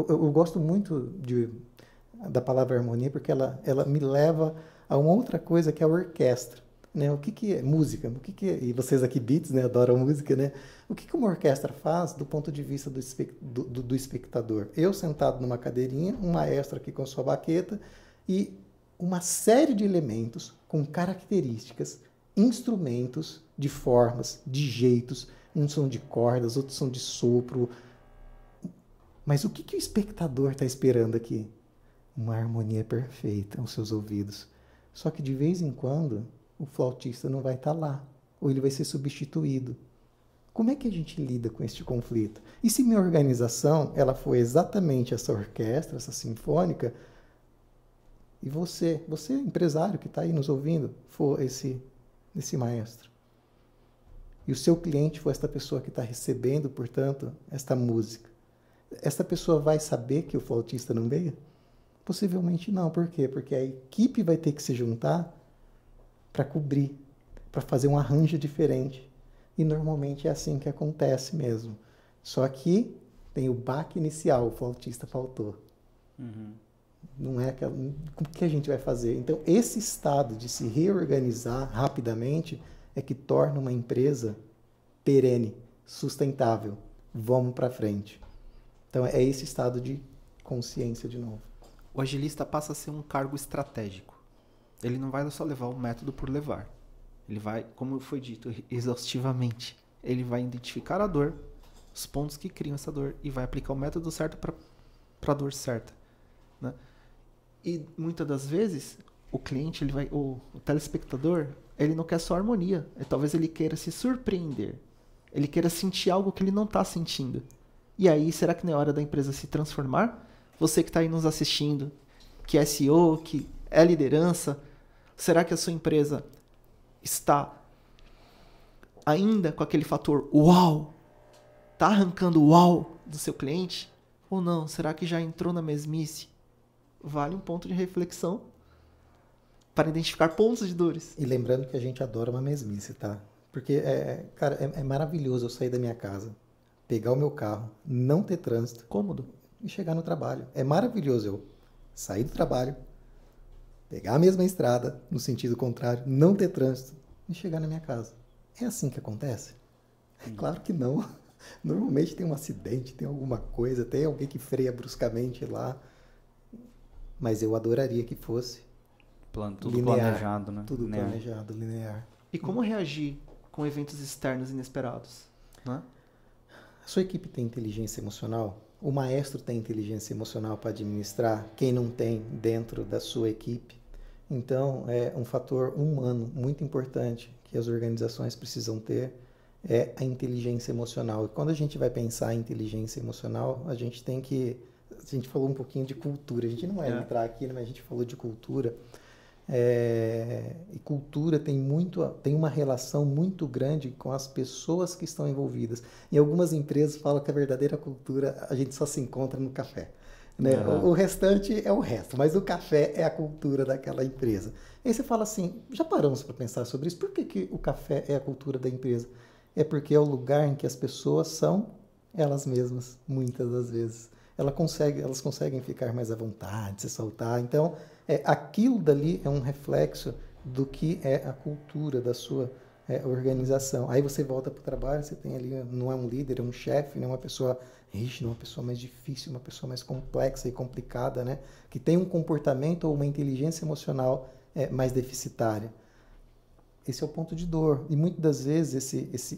eu gosto muito da palavra harmonia porque ela me leva a uma outra coisa que é a orquestra. Né? O que é música? E vocês aqui, beats, né, adoram música, né? O que uma orquestra faz do ponto de vista do espectador? Eu sentado numa cadeirinha, um maestro aqui com sua baqueta e uma série de elementos com características, instrumentos de formas, de jeitos, um som de cordas, outro som de sopro. Mas o que o espectador está esperando aqui? Uma harmonia perfeita aos seus ouvidos. Só que de vez em quando o flautista não vai estar lá, ou ele vai ser substituído. Como é que a gente lida com este conflito? E se minha organização ela foi exatamente essa orquestra, essa sinfônica, e você empresário que está aí nos ouvindo, for esse maestro? E o seu cliente for esta pessoa que está recebendo, portanto, esta música. Esta pessoa vai saber que o flautista não veio? Possivelmente não. Por quê? Porque a equipe vai ter que se juntar para cobrir, para fazer um arranjo diferente. E normalmente é assim que acontece mesmo. Só que tem o baque inicial, o flautista faltou. Uhum. Não é aquela... O que a gente vai fazer? Então, esse estado de se reorganizar rapidamente é que torna uma empresa perene, sustentável. Vamos para frente. Então, é esse estado de consciência de novo. O agilista passa a ser um cargo estratégico. Ele não vai só levar o método por levar. Ele vai, como foi dito, exaustivamente. Ele vai identificar a dor, os pontos que criam essa dor e vai aplicar o método certo para a dor certa. Né? E muitas das vezes, o cliente, o telespectador, ele não quer só harmonia. Talvez ele queira se surpreender. Ele queira sentir algo que ele não está sentindo. E aí, será que não é hora da empresa se transformar? Você que está aí nos assistindo, que é CEO, que é liderança, será que a sua empresa está ainda com aquele fator uau? Está arrancando o uau do seu cliente? Ou não? Será que já entrou na mesmice? Vale um ponto de reflexão para identificar pontos de dores. E lembrando que a gente adora uma mesmice, tá? Porque, cara, é maravilhoso eu sair da minha casa, pegar o meu carro, não ter trânsito. Cômodo. E chegar no trabalho. É maravilhoso eu sair do trabalho, pegar a mesma estrada, no sentido contrário, não ter trânsito e chegar na minha casa. É assim que acontece? É claro que não. Normalmente tem um acidente, tem alguma coisa, tem alguém que freia bruscamente lá. Mas eu adoraria que fosse tudo linear, planejado, né? Tudo planejado, linear. E como reagir com eventos externos inesperados? Né? A sua equipe tem inteligência emocional? O maestro tem inteligência emocional para administrar? Quem não tem dentro da sua equipe? Então, é um fator humano muito importante que as organizações precisam ter, é a inteligência emocional. E quando a gente vai pensar em inteligência emocional, a gente tem que... A gente falou um pouquinho de cultura. A gente não vai entrar aqui, mas a gente falou de cultura. E cultura tem uma relação muito grande com as pessoas que estão envolvidas. Em algumas empresas falam que a verdadeira cultura a gente só se encontra no café. Né? O restante é o resto, mas o café é a cultura daquela empresa. Aí você fala assim, já paramos para pensar sobre isso? Por que o café é a cultura da empresa? É porque é o lugar em que as pessoas são elas mesmas, muitas das vezes. Elas conseguem ficar mais à vontade, se soltar. Então, aquilo dali é um reflexo do que é a cultura da sua organização. Aí você volta para o trabalho, você tem ali, não é um líder, é um chefe, não é uma pessoa rígida, uma pessoa mais difícil, uma pessoa mais complexa e complicada, né? Que tem um comportamento ou uma inteligência emocional mais deficitária. Esse é o ponto de dor. E muitas das vezes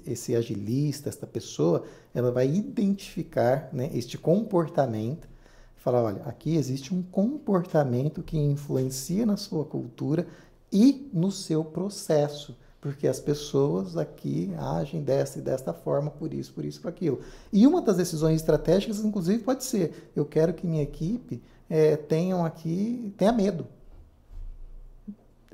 esse agilista, esta pessoa, ela vai identificar, né, este comportamento e falar, olha, aqui existe um comportamento que influencia na sua cultura e no seu processo, porque as pessoas aqui agem desta e desta forma, por isso, por aquilo. E uma das decisões estratégicas, inclusive, pode ser, eu quero que minha equipe tenha medo.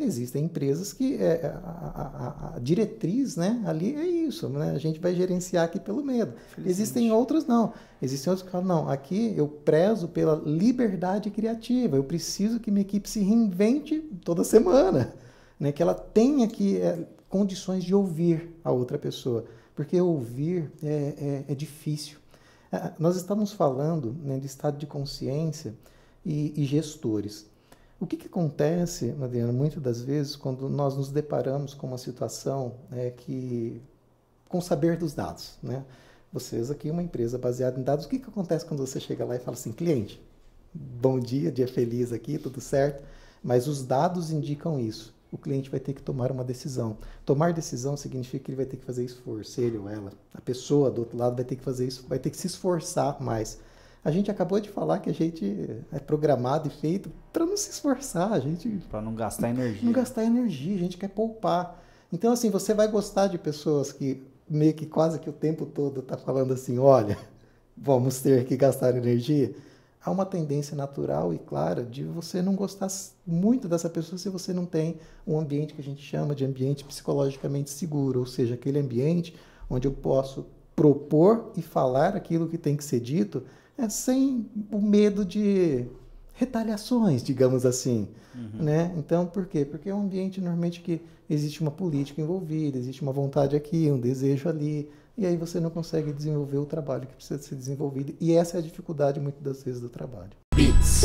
Existem empresas que a diretriz, né, ali é isso, né? A gente vai gerenciar aqui pelo medo. Existem outras não. Existem outros que falam, não, aqui eu prezo pela liberdade criativa, eu preciso que minha equipe se reinvente toda semana, né? Que ela tenha condições de ouvir a outra pessoa, porque ouvir é difícil. Nós estamos falando, né, de estado de consciência e gestores. O que acontece, Adriana, muitas das vezes, quando nós nos deparamos com uma situação com o saber dos dados, né? Vocês aqui, uma empresa baseada em dados, o que acontece quando você chega lá e fala assim, cliente, bom dia feliz aqui, tudo certo, mas os dados indicam isso. O cliente vai ter que tomar uma decisão. Tomar decisão significa que ele vai ter que fazer esforço, ele ou ela. A pessoa do outro lado vai ter que fazer isso, vai ter que se esforçar mais. A gente acabou de falar que a gente é programado e feito para não se esforçar, para não gastar energia. Não gastar energia, a gente quer poupar. Então, assim, você vai gostar de pessoas que meio que quase que o tempo todo tá falando assim, olha, vamos ter que gastar energia. Há uma tendência natural e clara de você não gostar muito dessa pessoa se você não tem um ambiente que a gente chama de ambiente psicologicamente seguro, ou seja, aquele ambiente onde eu posso propor e falar aquilo que tem que ser dito sem o medo de retaliações, digamos assim. Né? Então, por quê? Porque é um ambiente normalmente que existe uma política envolvida, existe uma vontade aqui, um desejo ali, e aí você não consegue desenvolver o trabalho que precisa ser desenvolvido. E essa é a dificuldade, muitas das vezes, do trabalho. Beats.